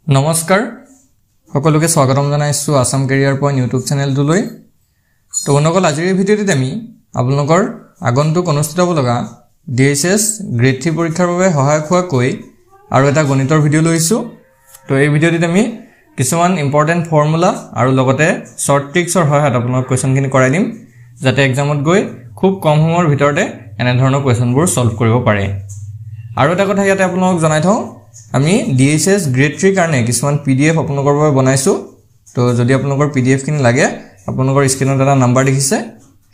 নমস্কাৰ সকলোকে স্বাগতম জনাইছো আসাম কেৰিয়াৰ পইণ্ট ইউটিউব চেনেলটোলৈ তো অনুকল আজিৰ ভিডিঅ'টিত আমি আপোনালোকৰ আগন্তুক অনুষ্ঠিত হ'ব লগা ডিএছএছ গ্ৰেড 3 পৰীক্ষাৰ বাবে সহায়ক হোৱাকৈ আৰু এটা গণিতৰ ভিডিঅ' লৈছো তো এই ভিডিঅ'টিত আমি কিছুমান ইম্পৰ্টেন্ট ফৰ্মুলা আৰু লগতে শৰ্ট ট্ৰিক্সৰ সহায়ত আপোনালোক কোৱেশ্যনখিনি কৰাই দিম যাতে এক্সামত গৈ খুব কম সময়ৰ ভিতৰতে এনে ধৰণৰ কোৱেশ্যনবোৰ সলভ কৰিব পাৰে আৰু এটা কথা ইয়াতে আপোনালোক জনাই থওঁ আমি ডিএছএছ গ্ৰেড 3 কাৰণে কিছুমান পিডিএফ আপোনালোকৰ বাবে বনাইছো তো যদি আপোনালোকৰ পিডিএফ খিনি লাগে আপোনালোকৰ স্ক্ৰিনত এটা নাম্বাৰ দেখিছে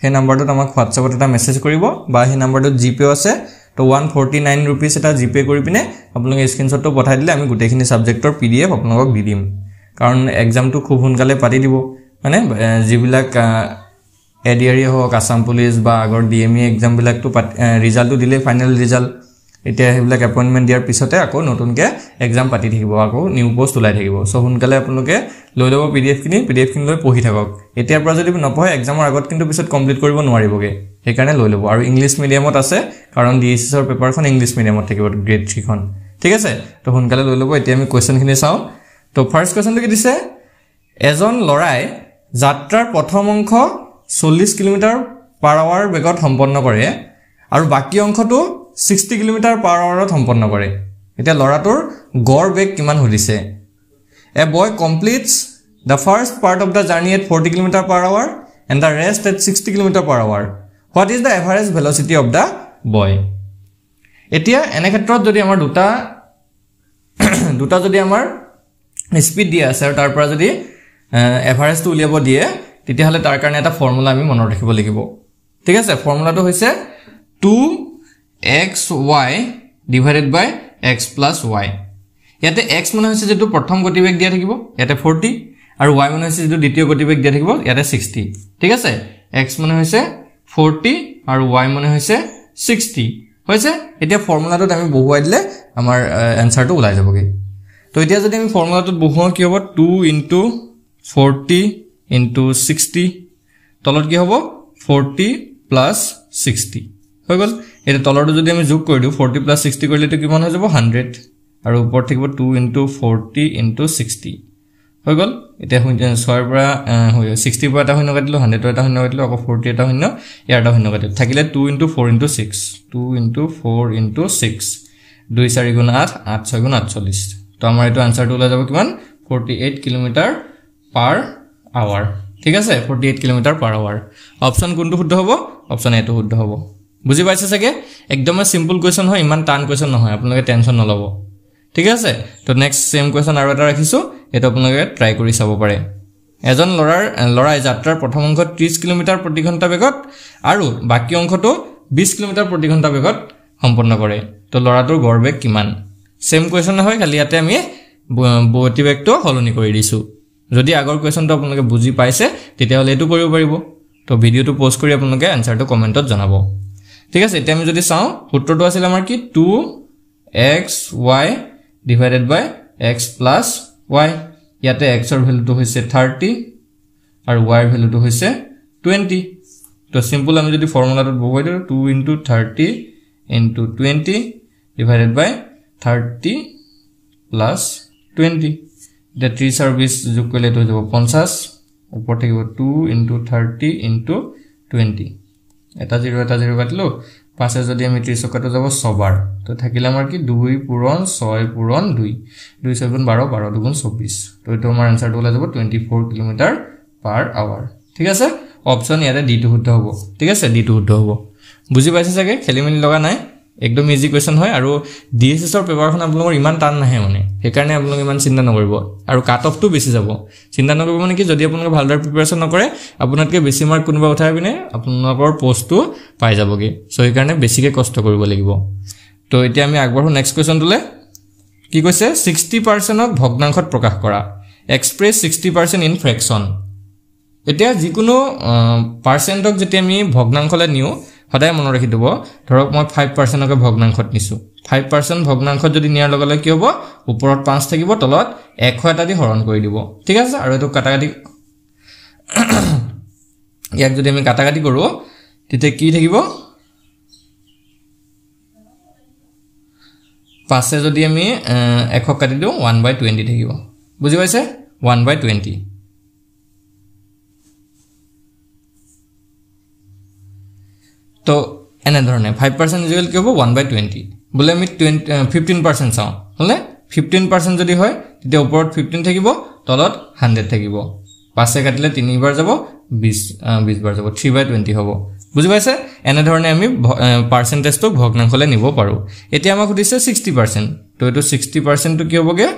সেই নাম্বাৰটোত আমাক WhatsAppত এটা মেছেজ কৰিব বা সেই নাম্বাৰটোত জিপে আছে তো 149 रुपीस এটা জিপে কৰি পিনে আপোনালোকে স্ক্ৰিনশ্বটটো পঠাই দিলে আমি গোটেইখিনি সাবজেক্টৰ পিডিএফ আপোনালোকক দি দিম কাৰণ এক্সামটো খুব সোনকালে পাতি দিব মানে যিবিলাক এডিআৰই হওক আসাম পুলিচ বা আগৰ ডিএমই এক্সাম বিলাকটো ৰিজাল্টটো দিলে ফাইনেল ৰিজাল্ট এতিয়া হেবিলাক এপয়েন্টমেন্ট দিয়াৰ পিছতে আকৌ নতুনকে এক্সাম পাতি থাকিব আকৌ নিউ পোষ্ট ওলাই থাকিব সো সোনকালে আপোনালোকে লৈ লব পিডিএফ খিনি লৈ পঢ়ি থাকক এতিয়াৰ পৰা যদি নপঢ়ে এক্সামৰ আগত কিন্তু পিছত কমপ্লিট কৰিব নোৱাৰিবগে সেই কাৰণে লৈ লব আৰু ইংলিশ মিডিয়ামত আছে কাৰণ ডিএছএছ ৰ পেপাৰখন ইংলিশ মিডিয়ামত থাকিব গ্ৰেড 3 খন ঠিক আছে তো সোনকালে লৈ লব এতিয়া আমি কোৱেশ্যন খিনি চাও তো ফাৰ্স্ট কোৱেশ্যনটো কি দিছে এজন লৰাই যাত্ৰাৰ প্ৰথম অংশ 40 কিলোমিটাৰ পাৰ আৱাৰ বেগত সম্পন্ন কৰে আৰু বাকি অংশটো 60 কিলোমিটাৰ পাৰ আৱাৰত সম্পন্ন কৰে এটা লৰাটোৰ গড় বেগ কিমান হৈছে a boy completes the first part of the journey at 40 kilometre per hour and the rest at 60 kilometre per hour what is the average velocity of the boy এতিয়া এনে ক্ষেত্ৰত যদি আমাৰ দুটা যদি আমাৰ স্পিড দিয়া আছে আৰু তাৰ পৰা যদি এভাৰেজটো উলিয়াব দিয়ে তেতিয়া হলে তাৰ কাৰণে এটা ফৰ্মুলা আমি মনত ৰাখিব লাগিব ঠিক আছে ফৰ্মুলাটো হৈছে 2xy divided by x plus y ইয়াতে x মানে হৈছে যেটো প্ৰথম গতিবেগ দিয়া থাকিব ইয়াতে 40 আৰু y মানে হৈছে যেটো দ্বিতীয় গতিবেগ দিয়া থাকিব ইয়াতে 60 ঠিক আছে x মানে হৈছে 40 আৰু y মানে হৈছে 60 হৈছে এতিয়া ফৰ্মুলাটোত আমি বহুৱাই দিলে আমাৰ আনসাৰটো ওলাই যাবগে তো এতিয়া যদি আমি ফৰ্মুলাটোত বহুৱাও কি হ'ব 2 * 40 * 60 তলত কি হ'ব 40 + 60 হৈ গল এটা তলৰটো যদি আমি যোগ কৰি দিও 40 + 60 কৰিলে তো কিমান হৈ যাব 100 আৰু ওপৰ থাকিব 2 * 40 * 60 হৈ গল এটা 6 ৰ পৰা 60 পৰা এটা শূন্য কাটিলো 100 এটা শূন্য কাটিলো আকৌ 40 এটা শূন্য ইয়াৰ এটা শূন্য কাটিলো থাকিলে 2 * 4 * 6 2 * 4 * 6 2 4 * 8 8 6 * 48 তো আমাৰ এটো আনসাৰটো ওলাই যাব কিমান 48 কিলোমিটাৰ পাৰ আৱাৰ ঠিক আছে 48 কিলোমিটাৰ পাৰ আৱাৰ অপচন কোনটো শুদ্ধ হ'ব অপচন এটো শুদ্ধ হ'ব বুজি পাইছে সকে একদম সিম্পল কোৱেশ্যন হয় ইমান টান কোৱেশ্যন নহয় আপোনালোকে টেনচন নলব ঠিক আছে তো নেক্সট সেম কোৱেশ্যন আৰু এটা ৰাখিছো এটা আপোনালোকে ট্ৰাই কৰি চাব পাৰে এজন লৰাই যাত্ৰাৰ প্ৰথম অংশ 30 কিলোমিটাৰ প্ৰতি ঘণ্টা বেগত আৰু বাকি অংশটো 20 কিলোমিটাৰ প্ৰতি ঘণ্টা বেগত সম্পন্ন কৰে তো লৰাটোৰ গড় বেগ কিমান সেম কোৱেশ্যন হয় খালি ইয়াতে আমি গতিবেগটো হলনি কৰি দিছো যদি আগৰ কোৱেশ্যনটো আপোনালোকে বুজি পাইছে তেতিয়া হলে এটো কৰিব পাৰিব তো ভিডিওটো পোষ্ট কৰি আপোনালোকে আনসাৰটো কমেন্টত জনাব ঠিক আছে এতিয়া আমি যদি চাও সূত্ৰটো আছিল আমাৰ কি 2xy divided by x plus y ইয়াতে x ৰ ভ্যালুটো হৈছে 30 আৰু y ৰ ভ্যালুটো হৈছে 20 তো সিম্পল আমি যদি ফৰ্মুলাটো বহুৱাই দিও 2 * 30 * 20 divided by 30 plus 20 the 3 আর 20 যোগ কৰিলে তো যাব 50 ওপৰ থাকিব 2 * 30 * 20 এটা 0 কাটিলো 5 যদি আমি 30 কাটো যাব 6 বার তো থাকিলে আমাৰ কি 2 পূৰণ 6 পূৰণ 2 2 7 12 12 2 24 তো এটো আমাৰ আনসাৰটো ওলাই যাব 24 কিলোমিটাৰ পাৰ আৱাৰ ঠিক আছে অপচন ইয়াতে ডি টো শুদ্ধ হ'ব ঠিক আছে ডি টো শুদ্ধ হ'ব বুজি পাইছে সকে খেলিমেলি লগা নাই একদম ইজি কোৱেশ্যন হয় আৰু ডিএছএছ ৰ পেপাৰখন আপোনালোকৰ ইমান টান নাহে মানে সেই কাৰণে আপোনালোকে ইমান চিন্তা নকৰিব আৰু কাট অফটো বেছি যাব চিন্তা নকৰিব মানে কি যদি আপোনালোকে ভালদৰে প্ৰিপাৰেচন নকৰে আপোনাতকে বেছি মাৰ্ক কোনবা উঠাই পিনে আপোনালোকৰ পোষ্টটো পাই যাবগে সো এই কাৰণে বেছিকে কষ্ট কৰিব লাগিব তো এতিয়া আমি আগবঢ়ো নেক্সট কোৱেশ্যনটোলে কি কৈছে 60% ক ভগ্নাংশত প্ৰকাশ কৰা এক্সপ্ৰেছ 60% ইন ফ্ৰেকচন এতিয়া যিকোনো পাৰ্চেন্টক যেতিয়া আমি ভগ্নাংশলে নিও সদায় মনত ৰাখি দিব ধৰক মই 5% কে ভগ্নাংশত নিছো 5% ভগ্নাংশত যদি নিয়াৰ লগে লগে কি হ'ব ওপৰত 5 থাকিব তলত 1 এটা দি হৰণ কৰি দিব ঠিক আছে আৰু এটো কাটাকাটি ইয়াক যদি আমি কাটাকাটি কৰো তেতিয়া কি থাকিব 5 যদি আমি 1 কাটি দিও 1/20 থাকিব বুজি পাইছে 1/20 তো এনে ধৰণে 5% ইকুৱেল কি হ'ব 1/20 বলে আমি 15% চাও হলে 15% যদি হয় তেতিয়া ওপৰত 15 থাকিব তলত 100 থাকিব 5 কাটিলে 3 বাৰ যাব 20 বাৰ যাব 3/20 হ'ব বুজি পাইছে এনে ধৰণে আমি পাৰ্সেন্টেজ তো ভগ্নাংশলে নিব পাৰো এতিয়া আমাক সুধিছে 60% তো এটো 60% তো কি হ'বগে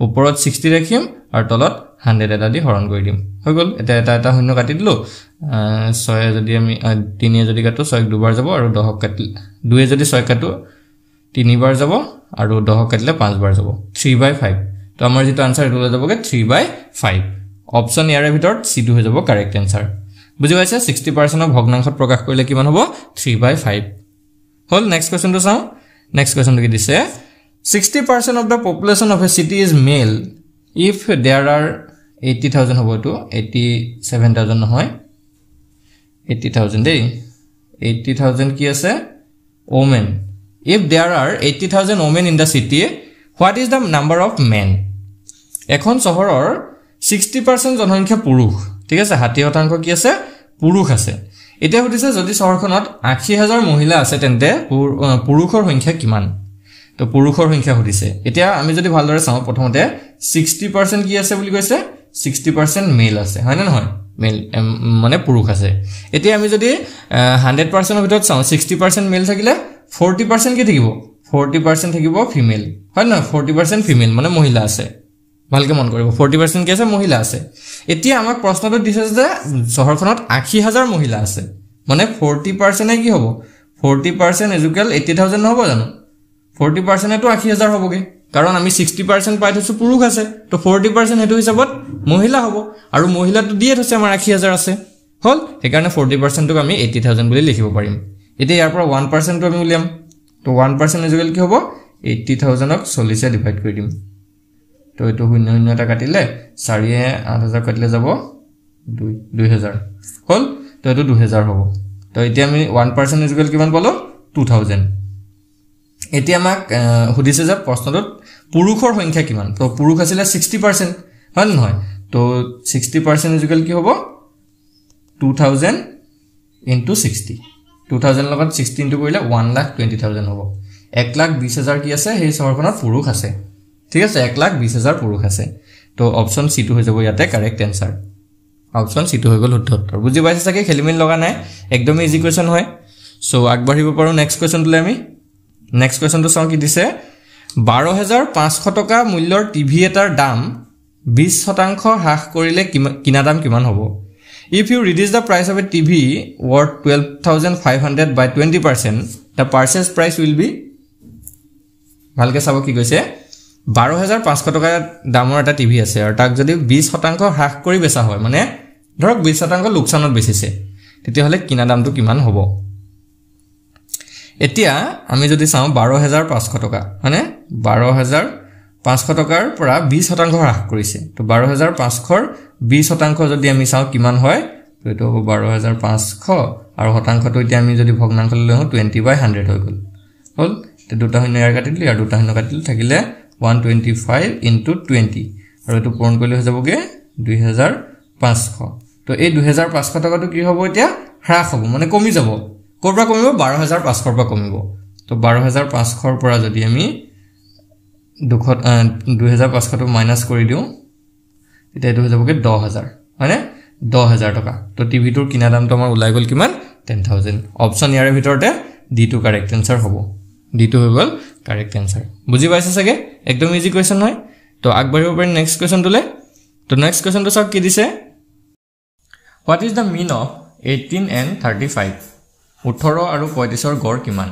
ওপৰত 60 ৰাখিম আৰু তলত 100 এটা দি হৰণ কৰি দিম হৈ গল এটা শূন্য কাটি দিলো 6 যদি আমি 3 যদি কাটো 6 দুবাৰ যাব আৰু 10 কাটি 2 যদি 6 কাটো 3 বাৰ যাব আৰু 10 কাটিলে 5 বাৰ যাব 3/5 তো আমাৰ যেটো আনসাৰ এটো যাবগে 3/5 অপচন ইয়াৰে ভিতৰত C2 হৈ যাব কাৰেক্ট আনসাৰ বুজি পাইছে 60% অফ ভগ্নাংশত প্ৰকাশ কৰিলে কিমান হ'ব 3/5 হল নেক্সট কোৱেশ্চন তো চাও নেক্সট কোৱেশ্চন কি দিছে 60% of the population of a city is male if there are 80,000 hobo to 87,000 নহয় 80,000 দেই 80,000 কি আছে women if there are 80,000 women in the city what is the number of men এখন চহৰৰ 60% জনসংখ্যা পুৰুষ ঠিক আছে 60% কি আছে পুৰুষ আছে এটা হতিছে যদি চহৰখনত 80,000 মহিলা আছে তেন্তে পুৰুষৰ সংখ্যা কিমান তো পুৰুষৰ সংখ্যা হতিছে এতিয়া আমি যদি ভালদৰে চাও প্ৰথমতে 60% কি আছে বুলি কৈছে 60% মেল আছে হয় না নহয় মেল মানে পুৰুষ আছে এতিয়া আমি যদি 100% ভিতৰত চাও 60% মেল থাকিলে 40% কি থাকিব 40% থাকিব ফিমেল হয় না 40% ফিমেল মানে মহিলা আছে ভালকে মন কৰিব 40% কি আছে মহিলা আছে এতিয়া আমাক প্ৰশ্নটো দিছে যে চহৰখনত 80,000 মহিলা আছে মানে 40% এ কি হ'ব 40% ইকুৱেল 80,000 নহব জানো 40% এটো 80,000 হ'বগে কাৰণ আমি 60% পাই থৈছো পুৰুষ আছে তো 40% হেতু হিচাপত মহিলা হ'ব আৰু মহিলাটো দিয়ে থৈছে আমাৰ 80,000 আছে হল সেইকাৰণে 40% টোক আমি 80,000 বুলি লিখিব পাৰিম এতিয়া ইয়াৰ পৰা 1% টো আমি উলিয়াম তো 1% ইকুৱেল কি হ'ব 80,000 ক 40 এ ডিভাইড কৰি দিম তো এটো শূন্য শূন্য এটা কাটিলে 4 এ 8000 কাটিলে যাব 2000 হল তো এটো 2000 হ'ব তো এতিয়া আমি 1% ইকুৱেল কিমান পালো 2000 এতিয়া আমাক হুদিছে যে প্ৰশ্নটোত পুৰুষৰ সংখ্যা কিমান তো পুৰুষ আছিল 60% হয় নহয় তো 60% ইকুৱেল কি হ'ব 2000 into 60 2000 লগত 16 ইনটু কৰিলে 1,20,000 হ'ব 1,20,000 কি আছে সেই চহৰখনত পুৰুষ আছে ঠিক আছে 1,20,000 পুৰুষ আছে তো অপচন C2 হৈ যাব ইয়াতে কাৰেক্ট আনসাৰ অপচন C2 হৈ গল উত্তৰ বুজি পাইছে চাগে খেলিমেল লগা নাই একদম ইজি কোৱেশ্চন হয় সো আগবাঢ়িব পাৰো নেক্সট কোৱেশ্চন তুলে আমি নেক্সট কোৱেশ্চন তো চাও কি দিছে 12,500 টকা মূল্যৰ টিভি এটাৰ দাম 20% হ্ৰাস কৰিলে কিনা দাম কিমান হ'ব if you reduce the price of a TV worth 12,500 by 20% the purchase price will be ভালকে চাব কি কৈছে 12,500 টকা দামৰ এটা টিভি আছে আৰু তাক যদি 20% হ্ৰাস কৰি বেচা হয় মানে ধৰক 20% লোকসানত বেচিছে তেতিয়া হলে কিনা দামটো কিমান হ'ব এতিয়া আমি যদি চাও 12,500 টকা মানে 12,500 টকাৰ পৰা 20% হ্ৰাস কৰিছে তো 12,500 ৰ 20% যদি আমি চাও কিমান হয় তো এটো হ'ব 12,500 আৰু শতাংশটো এতিয়া আমি যদি ভগ্নাংশ লৈ লও 20/100 হৈ গল হল তে দুটা শূন্য ইয়াৰ কাটিলে আৰু দুটা শূন্য কাটিলে থাকিলে 125 into 20 আৰু এটো পূৰণ কৰিলে হৈ যাবগে 2,500 তো এই 2,500 টকাটো কি হ'ব এতিয়া হ্ৰাস হ'ব মানে কমি যাব কৰবা কমিব 12,500 পৰা কমিব তো 12,500 ৰ পৰা যদি আমি 2,500 টো মাইনাস কৰি দিও এটা এটো হৈ যাবগে 10,000 মানে 10,000 টকা তো টিভিটোৰ কিনা দামটো আমাৰ উলাই গল কিমান 10,000 অপচন ইয়াৰে ভিতৰতে D2 কাৰেক্ট আনসাৰ হ'ব D2 হৈ গল কাৰেক্ট আনসাৰ বুজি পাইছে চাগে একদম ইজি কোৱেশ্চন হয় তো আগবাঢ়িব পাৰি নেক্সট কোৱেশ্চন তুলে তো নেক্সট কোৱেশ্চন তো চাওক কি দিছে what is the mean of 18 and 35 18 আৰু 35 ৰ গড় কিমান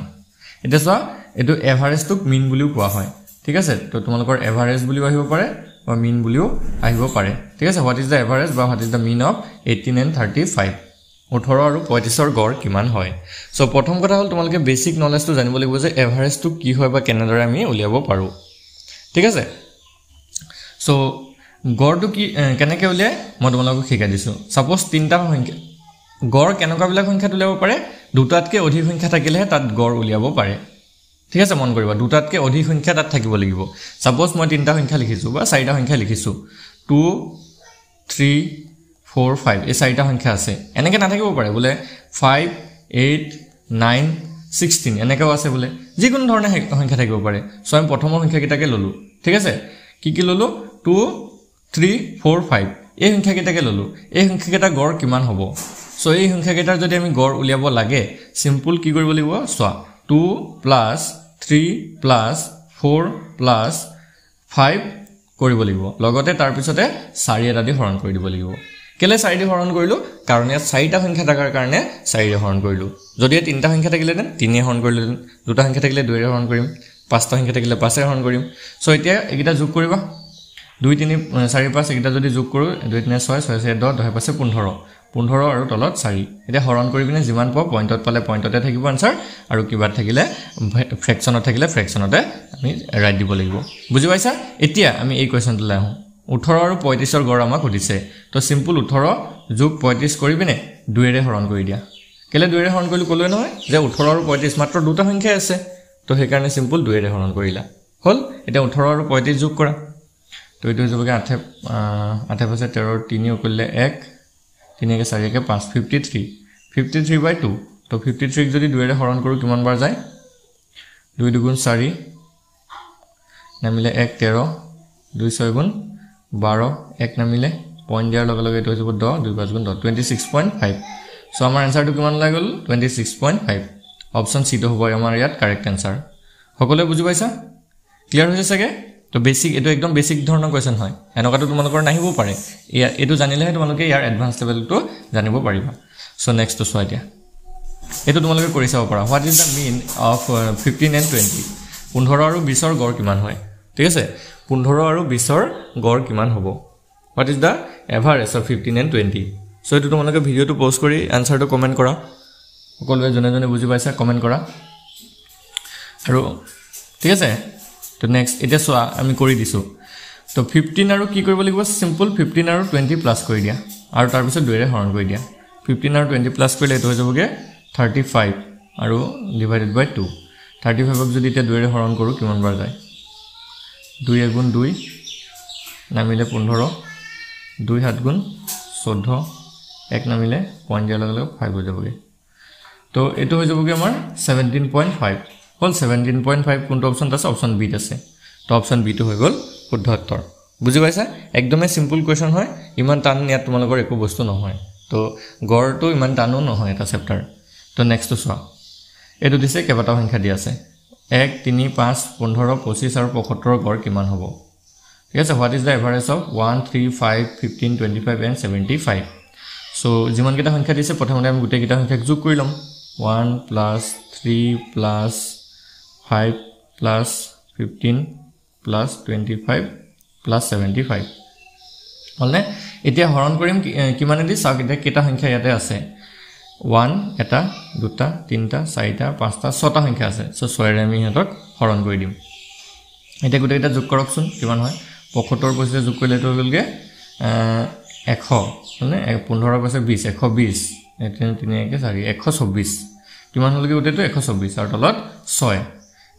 এটা চোৱা এটো এভাৰেজ টুক মিন বুলিও কোৱা হয় ঠিক আছে তো তোমালোকৰ এভাৰেজ বুলিও আহিব পাৰে বা মিন বুলিও আহিব পাৰে ঠিক আছে what is the average বা what is the mean of 18 and 35 18 আৰু 35 ৰ গড় কিমান হয় সো প্ৰথম কথা হল তোমালোকে বেসিক নলেজটো জানিব লাগিব যে এভাৰেজ টু কি হয় বা কেনেদৰে আমি উলিয়াব পাৰো ঠিক আছে সো গড়টো কি কেনেকৈ উলিয়ায় মই তোমালোকক শিকাই দিছো সাপোজ তিনটা সংখ্যা গড় কেনেকুৱা বিলাক সংখ্যা উলিয়াব পাৰে দুটাতকৈ অধিক সংখ্যা থাকিলেহে তাত গড় উলিয়াব পাৰে ঠিক আছে মন কৰিবা দুটাতকৈ অধিক সংখ্যা তাত থাকিব লাগিব সাপোজ মই তিনিটা সংখ্যা লিখিছো বা চাৰিটা সংখ্যা লিখিছো 2 3 4 5 এই চাৰিটা সংখ্যা আছে এনেকৈ নাথাকিব পাৰে বোলে 5 8 9 16 এনেকৈ আছে বোলে যিকোনো ধৰণৰ সংখ্যা থাকিব পাৰে সো আমি প্ৰথমৰ সংখ্যা কেইটাকে ললো ঠিক আছে কি ললো 2 3 4 5 এই সংখ্যা কেইটাকে ললো এই সংখ্যা কেইটা গড় কিমান হ'ব সো এই সংখ্যা কেইটাৰ যদি আমি গড় উলিয়াব লাগে সিম্পল কি কৰিব লাগিব সোৱা 2 + 3 + 4 + 5 কৰিব লাগিব লগতে তাৰ পিছতে 4 এটা দি হৰণ কৰি দিব লাগিব কেলে 4 দি হৰণ কৰিলো কাৰণ ইয়াত 4টা সংখ্যা থাকাৰ কাৰণে 4 দি হৰণ কৰিলো যদি তিনিটা সংখ্যা থাকিলে 3 এ হৰণ কৰিলো দুটা সংখ্যা থাকিলে 2 এ হৰণ কৰিম পাঁচটা সংখ্যা থাকিলে 5 এ হৰণ কৰিম সো এতিয়া এইকেইটা যোগ কৰিবা 2 3 4 5 এইকেইটা যদি যোগ কৰো 2 3 6 6 6 10 10 5 15 15 আৰু তলত 4 এতিয়া হৰণ কৰি পিনে যিমান পাও পইণ্টত পালে পইণ্টতে থাকিব আনসাৰ আৰু কিবা থাকিলে ফ্ৰেকশনত থাকিলে ফ্ৰেকশনতে আমি ৰাইট দিব লাগিব বুজি পাইছা এতিয়া আমি এই কোৱেশ্চনটো লাই আহো 18 আৰু 35 ৰ গড় আমাক সুধিছে তো সিম্পল 18 যোগ 35 কৰি পিনে 2 এৰে হৰণ কৰি দিয়া কেলে 2 এৰে হৰণ কৰিলো কলৈ নহয় যে 18 আৰু 35 মাত্ৰ দুটা সংখ্যা আছে তো সেই কাৰণে সিম্পল 2 এৰে হৰণ কৰিলা হল এতিয়া 18 আৰু 35 যোগ কৰা তো এইটো যাবগে 8 8 পাছে 13 3 কৰিলে 1 3 কে 4 কে 5 53 53/2 তো 53 যদি 2 এৰে হৰণ কৰো কিমান বাৰ যায় 2 2 4 নামিলে 1 13 2 6 12 1 নামিলে পইণ্ট দিয়াৰ লগে লগে এটো হৈ যাব 10 2 5 10 26.5 সো আমাৰ আনসাৰটো কিমান লাই গল 26.5 অপচন সি তো হ'ব আমাৰ ইয়াত কাৰেক্ট আনসাৰ সকলোৱে বুজি পাইছা ক্লিয়াৰ হৈছে সকে তো বেসিক এটো একদম বেসিক ধৰণৰ কোৱেশ্চন হয় এনেকাটো তোমালোকৰ নাহিব পাৰে এটো জানিলেহে তোমালোকে ইয়াৰ এডভান্স লেভেলটো জানিব পাৰিবা সো নেক্সট তো সোৱা দিয়া এটো তোমালোকে কৰি চাব পাৰা what is the mean of 15 and 20 15 আৰু 20 ৰ গড় কিমান হয় ঠিক আছে 15 আৰু 20 ৰ গড় কিমান হ'ব what is the average of 15 and 20 so এটো তোমালোকে ভিডিওটো পোষ্ট কৰি আনসাৰটো কমেন্ট কৰা সকলোৱে জনে জনে বুজি পাইছা কমেন্ট কৰা আৰু ঠিক আছে তো নেক্সট এটা সোৱা আমি কৰি দিছো তো 15 আৰু কি কৰিব লাগিব সিম্পল 15 আৰু 20 প্লাস কৰি দিয়া আৰু তাৰ পিছত 2 এৰে হৰণ কৰি দিয়া 15 আৰু 20 প্লাস কৰিলে এটো হৈ যাবগে 35 আৰু ডিভাইডেড বাই 2 35 ক যদি এটা 2 এৰে হৰণ কৰো কিমান বাৰ যায় 2 গুণ 2 নামিলে 15 2 7 গুণ 14 1 নামিলে পইণ্ট দিয়াৰ লগে লগে 5 হৈ যাবগে তো এটো হৈ যাবগে আমাৰ 17.5 হল 17.5 কোনটো অপচন আছে অপচন বি আছে তো অপচন বি টো হৈ গল শুদ্ধ উত্তৰ বুজি পাইছা একদমে সিম্পল কোৱেশ্চন হয় ইমান টান ইয়াত তোমালোকৰ একো বস্তু নহয় তো গড়টো ইমান টানো নহয় এটা চেপ্টাৰ তো নেক্সট তো সোৱা এটো দিছে কেইবাটা সংখ্যা দি আছে 1 3 5 15 25 আৰু 75 ৰ গড় কিমান হ'ব ঠিক আছে what is the average of 1 3 5 15 25 and 75 so যিমান কেইটা সংখ্যা দিছে প্ৰথমতে আমি গোটেই কেইটা সংখ্যাক যোগ কৰি লম 1 + 3 + 5 + 15 + 25 + 75 হলনে এতিয়া হৰণ কৰিম কিমানে দি চাওক এতিয়া কেইটা সংখ্যা ইয়াতে আছে 1 এটা দুটা তিনটা চাৰিটা পাঁচটা ছটা সংখ্যা আছে সো 6 এৰে আমি হেতক হৰণ কৰি দিম এটা গোটেই এটা যোগ কৰকচোন কিমান হয় 75 পইচা যোগ কৰিলে তো গলগে 100 মানে 15 পইচা 20 120 3 কে 4 124 কিমান হলগে গোটেইটো 124 আৰু তলত 6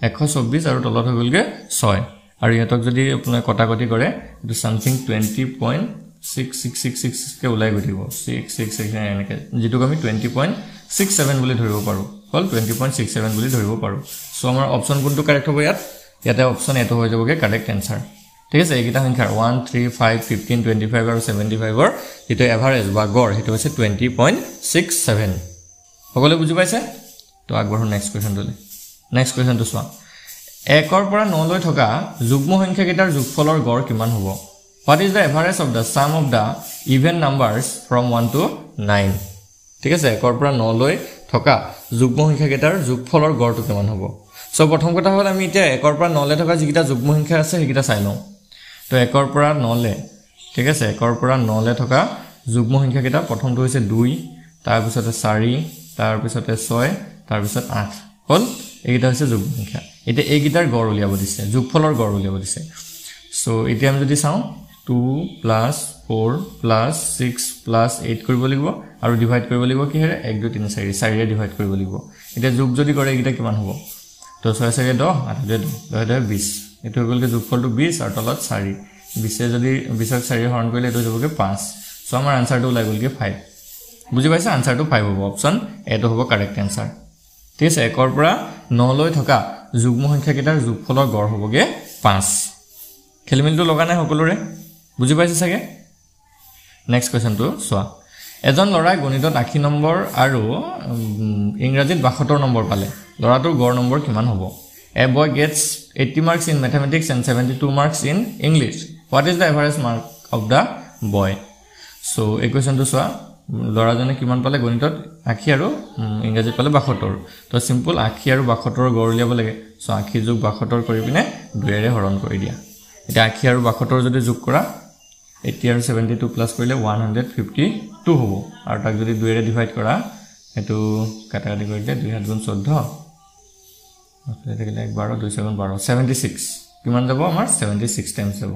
124 আৰু তলত হৈ গলগে 6 আৰু ইয়াতক যদি আপুনি কটাকটি কৰে এটো সামথিং 20.6666 কে ওলাই গঠিব 666 এনেকে যেটো আমি 20.67 বুলি ধৰিব পাৰো হল 20.67 বুলি ধৰিব পাৰো সো আমাৰ অপচন কোনটো কাৰেক্ট হ'ব ইয়াতে অপচন এটো হৈ যাবগে কাৰেক্ট আনসাৰ ঠিক আছে এইকেইটা সংখ্যাৰ 1 3 5 15 25 আৰু 75 ৰ যেটো এভাৰেজ বা গড় হেটো হৈছে 20.67 সকলোৱে বুজি পাইছে তো আগবঢ়ো নেক্সট কোৱেশ্চনটো সোৱা 1 ৰ পৰা 9 লৈ থকা যুগ্ম সংখ্যা কেইটাৰ যোগফলৰ গড় কিমান হ'ব what is the average of the sum of the even numbers from 1 to 9 ঠিক আছে 1 ৰ পৰা 9 লৈ থকা যুগ্ম সংখ্যা কেইটাৰ যোগফলৰ গড়টো কিমান হ'ব সো প্ৰথম কথা হ'ল আমি এতিয়া 1 ৰ পৰা 9 লৈ থকা যিকিটা যুগ্ম সংখ্যা আছে সেইকিটা চাই লওঁ তো 1 ৰ পৰা 9 লৈ ঠিক আছে 1 ৰ পৰা 9 লৈ থকা যুগ্ম সংখ্যা কেইটা প্ৰথমটো হৈছে 2 তাৰ পিছতে 4 তাৰ পিছতে 6 তাৰ পিছত 8 হল এইটা হৈছে যুগ্ম সংখ্যা এটা এইগিটাৰ গড় উলিয়াব দিছে যোগফলৰ গড় উলিয়াব দিছে সো এতিয়া আমি যদি চাও 2 + 4 + 6 + 8 কৰিব লাগিব আৰু ডিভাইড কৰিব লাগিব কি হেৰে 1 2 3 4 4 ৰে ডিভাইড কৰিব লাগিব এটা যোগ যদি কৰে এইগিটা কিমান হ'ব তো তো 6 চাৰি 10 8 10 10 20 এটো হৈ গলকে যোগফলটো 20 আৰু তলত 4 20 যদি 20ক 4 হৰণ কৰিলে এটো হ'বগে 5 সো আমাৰ আনসাৰটো ওলাই গলকে 5 বুজি পাইছা আনসাৰটো 5 হ'ব অপচন এটো হ'ব কাৰেক্ট আনসাৰ ঠিক আছে 1 ৰ পৰা 9 লৈ থকা যুগ্ম সংখ্যা কেইটাৰ যোগফলৰ গড় হ'বগে 5 খেলিমেলিটো লগা নাই সকলোৰে বুজি পাইছে চাগে নেক্সট কোৱেশ্চনটো চোৱা এজন লৰাই গণিতত 80 নম্বৰ আৰু ইংৰাজীত 72 নম্বৰ পালে লৰাটোৰ গড় নম্বৰ কিমান হ'ব A boy gets 80 marks in mathematics and 72 marks in English. What is the average mark of the boy? So, a question to soa. Lorazane kiman pale gonitot 80 aru English pale 72. To simple 80 aru 72 gor uliab lage. So 80 jog 72 kori pine 2 ere horon kori dia. Eta 80 aru 72 jodi jog kora 80 aru 72 plus korile 152 hobo. Aru tak jodi 2 ere divide kora etu katakati korile 2 * 14 Let like 12 2 7 12 76 কিমান যাব আমাৰ 76 times যাব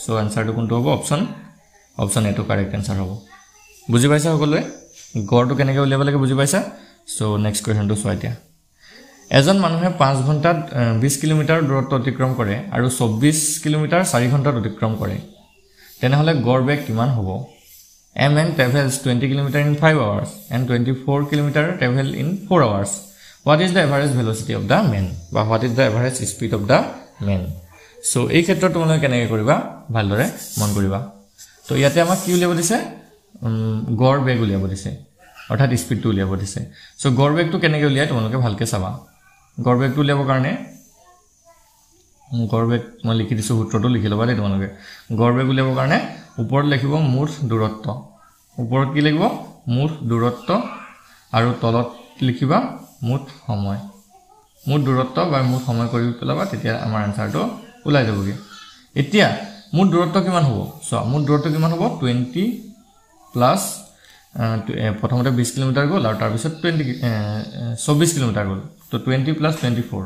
so আনসাৰটো কোনটো হ'ব option এটো correct answer হ'ব বুজি পাইছা সকলোৱে গড়টো কেনেকৈ উলিয়াব লাগে বুজি পাইছা সো নেক্সট কোৱেশ্চনটো চোৱা এতিয়া এজন মানুহে 5 ঘণ্টাত 20 কিলোমিটাৰ দূৰত্ব অতিক্ৰম কৰে আৰু 24 কিলোমিটাৰ 4 ঘণ্টাত অতিক্ৰম কৰে তেনেহলে গড় বেগ কিমান হ'ব A man travels 20 kilometers in 5 hours and 24 kilometers travel in 4 hours What is the average velocity of the man? Or what is the average speed of the man? So, এই ক্ষেত্ৰত তোমালোকে কেনেকৈ কৰিবা ভালদৰে মন কৰিবা তো ইয়াতে আমাক কি উলিয়াব দিছে গড় বেগ উলিয়াব দিছে অৰ্থাৎ স্পিডটো উলিয়াব দিছে সো গড় বেগটো কেনেকৈ উলিয়াই তোমালোকে ভালকে চাবা গড় বেগটো উলিয়াবৰ কাৰণে গড় বেগ মই লিখি দিছো সূত্ৰটো লিখি লবা দেই তোমালোকে গড় বেগ উলিয়াবৰ কাৰণে ওপৰত লিখিব মুঠ দূৰত্ব ওপৰত কি লিখিব মুঠ দূৰত্ব আৰু তলত লিখিবা মুঠ সময় মুঠ দূৰত্ব বা মুঠ সময় কৰি পেলাবা তেতিয়া আমাৰ আনসাৰটো ওলাই যাবগে এতিয়া মুঠ দূৰত্ব কিমান হ'ব সো মুঠ দূৰত্ব কিমান হ'ব 20 প্লাস প্ৰথমতে 20 কিলোমিটাৰ গ'ল আৰু তাৰ পিছত 24 কিলোমিটাৰ গ'ল তো 20 প্লাস 24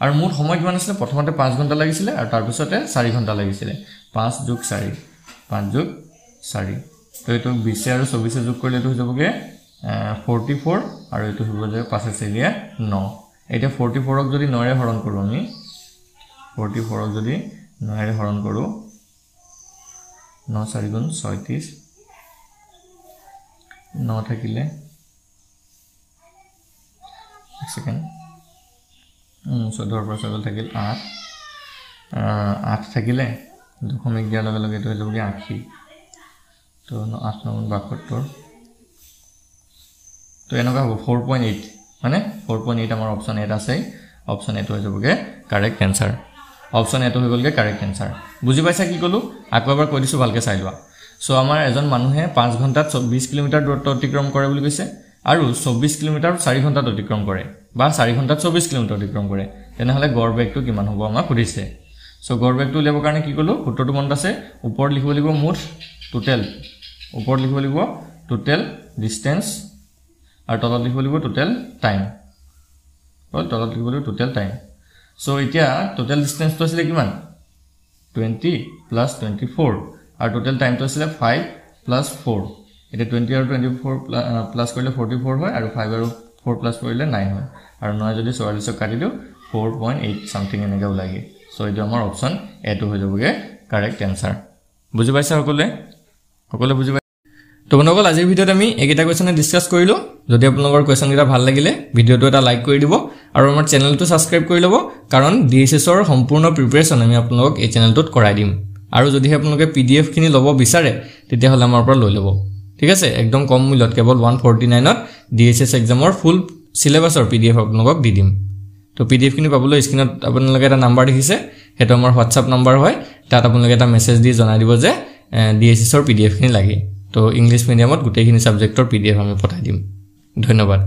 আৰু মুঠ সময় কিমান আছিল প্ৰথমতে 5 ঘণ্টা লাগিছিল আৰু তাৰ পিছতে 4 ঘণ্টা লাগিছিল 5 যোগ 4 5 যোগ 4 তো এটো 20 আৰু 24 যোগ কৰিলে এটো হৈ যাবগে 44 আৰু এটো হ'ব যে 5 আছে 9 এটা 44 ক যদি 9 ৰে হৰণ কৰো আমি 44 ক যদি 9 ৰে হৰণ কৰো 9 4 গুণ 36 9 থাকিলে এক সেকেন্ড 14 পৰা 7 থাকিল 8 8 থাকিলে দশমিক দিয়াৰ লগে লগে এটো হৈ যাবগে 80 তো 8 9 72 তো এনেকা হ'ব 4.8 মানে 4.8 আমাৰ অপচন এট আছে অপচন এট হৈ যাবগে কাৰেক্ট আনসাৰ অপচন এট হৈ গলগে কাৰেক্ট আনসাৰ বুজি পাইছা কি কলো আকৌ এবাৰ কৈ দিছো ভালকে চাই লোৱা সো আমাৰ এজন মানুহে 5 ঘণ্টাত 20 কিলোমিটাৰ দূৰত্ব অতিক্ৰম কৰে বুলি কৈছে আৰু 24 কিলোমিটাৰ 4 ঘণ্টাত অতিক্ৰম কৰে বা 4 ঘণ্টাত 24 কিলোমিটাৰ অতিক্ৰম কৰে তেনেহলে গড় বেগটো কিমান হ'ব আমাক সুধিছে সো গড় বেগটো উলিয়াবৰ কাৰণে কি কলো সূত্ৰটো মনত আছে ওপৰত লিখিব লাগিব মুঠ টোটাল ওপৰত লিখিব লাগিব টোটাল ডিসটেন্স আৰু তলত লিখিব লাগিব টোটাল টাইম তলত লিখিব লাগিব টোটাল টাইম সো এতিয়া টোটাল ডিসটেন্সটো আছিল কিমান 20 প্লাস 24 আৰু টোটাল টাইমটো আছিল 5 প্লাস 4 এটা 20 আৰু 24 প্লাস কৰিলে 44 হয় আৰু 5 আৰু 4 প্লাস কৰিলে 9 হয় আৰু 9 যদি 44 ক কাটি দিও 4.8 সামথিং এনেকা ওলাগে সো এটা আমাৰ অপচন এটো হৈ যাবগে কাৰেক্ট আনসাৰ বুজি পাইছা সকলে বুজি তো বন্ধুসকল আজিৰ ভিডিওত আমি একেটা কোৱেশ্চন ডিসকাস কৰিলো যদি আপোনালোকৰ কোৱেশ্চন গিটা ভাল লাগিলে ভিডিওটো এটা লাইক কৰি দিব আৰু আমাৰ চেনেলটো সাবস্ক্ৰাইব কৰি লব কাৰণ ডিএসএছ ৰ সম্পূৰ্ণ প্ৰিপাৰেচন আমি আপোনালোকক এই চেনেলটোত কৰাই দিম আৰু যদি আপোনালোকে পিডিএফ খিনি লব বিচাৰে তেতিয়া হলে আমাৰ পৰা লৈ লব ঠিক আছে একদম কম মূল্যত কেৱল 149 ত ডিএসএছ এক্সামৰ ফুল সিলেবাসৰ পিডিএফ আপোনালোকক দি দিম তো পিডিএফ খিনি পাবলৈ স্ক্ৰিনত আপোনালোকে এটা নাম্বাৰ দেখিছে হেটো আমাৰ WhatsApp নাম্বাৰ হয় তাত আপোনালোকে এটা মেছেজ দি জনাই দিব যে ডিএসএছ ৰ পিডিএফ খিনি লাগে তো ইংলিশ মিডিয়ামত গোটেইখিনি সাবজেক্টৰ পিডিএফ আমি পঠাই দিম ধন্যবাদ